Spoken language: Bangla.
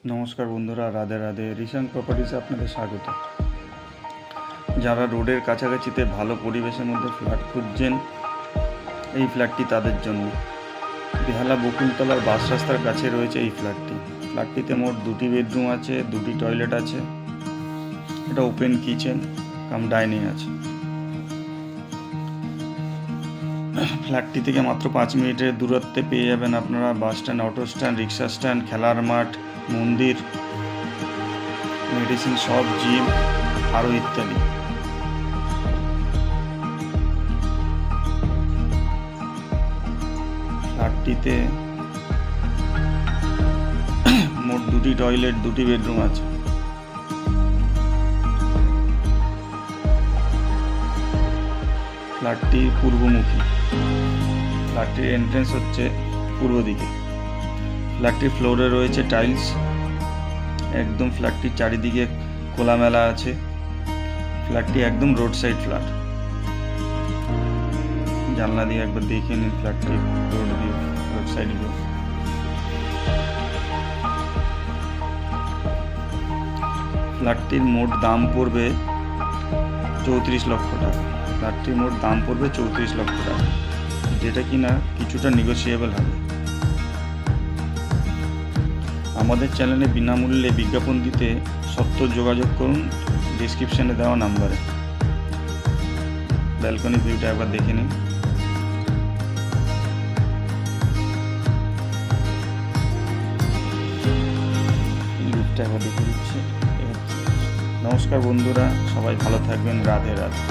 নমস্কার বন্ধুরা, রাধে রাধে। রিশান প্রপার্টিসে আপনাদের স্বাগত। যারা রোডের কাছাকাছিতে ভালো পরিবেশের মধ্যে ফ্ল্যাট খুঁজছেন, এই ফ্ল্যাটটি তাদের জন্য। বেহালা বকুলতলার বাস রাস্তার কাছে রয়েছে এই ফ্ল্যাটটিতে মোট 2টি বেডরুম আছে, 2টি টয়লেট আছে, এটা ওপেন কিচেন কাম ডাইনিং আছে। ফ্ল্যাটটি থেকে মাত্র 5 মিনিটের দূরত্বে পেয়ে যাবেন আপনারা বাস স্ট্যান্ড, অটো স্ট্যান্ড, রিক্সা স্ট্যান্ড, খেলার মাঠ, মন্দির, মেডিসিন শপ, জিম আরও ইত্যাদি। ফ্ল্যাটটিতে মোট 2টি টয়লেট, 2টি বেডরুম আছে। ফ্ল্যাটটি পূর্বমুখী। ফ্ল্যাটটির এন্ট্রেন্স হচ্ছে পূর্ব দিকে। ফ্ল্যাটটির ফ্লোরে রয়েছে টাইলস। একদম ফ্ল্যাটটির চারিদিকে খোলামেলা আছে। ফ্ল্যাটটি একদম রোড সাইড ফ্ল্যাট। জানলা দিয়ে একবার দেখে নিন ফ্ল্যাটটি রোড সাইড ভিউ। ফ্ল্যাটটির মোট দাম পড়বে 34 লক্ষ টাকা। ফ্ল্যাটটির মোট দাম পড়বে 34 লক্ষ টাকা, যেটা কিনা কিছুটা নেগোসিয়েবল হবে। আমাদের চ্যানেলে বিনামূল্যে বিজ্ঞাপন দিতে সত্ত্বর যোগাযোগ করুন ডিসক্রিপশানে দেওয়া নাম্বারে। ব্যালকনি ভিউটা একবার দেখে নিন। লিফটটা একবার দেখে দিচ্ছি। নমস্কার বন্ধুরা, সবাই ভালো থাকবেন। রাধে রাধে।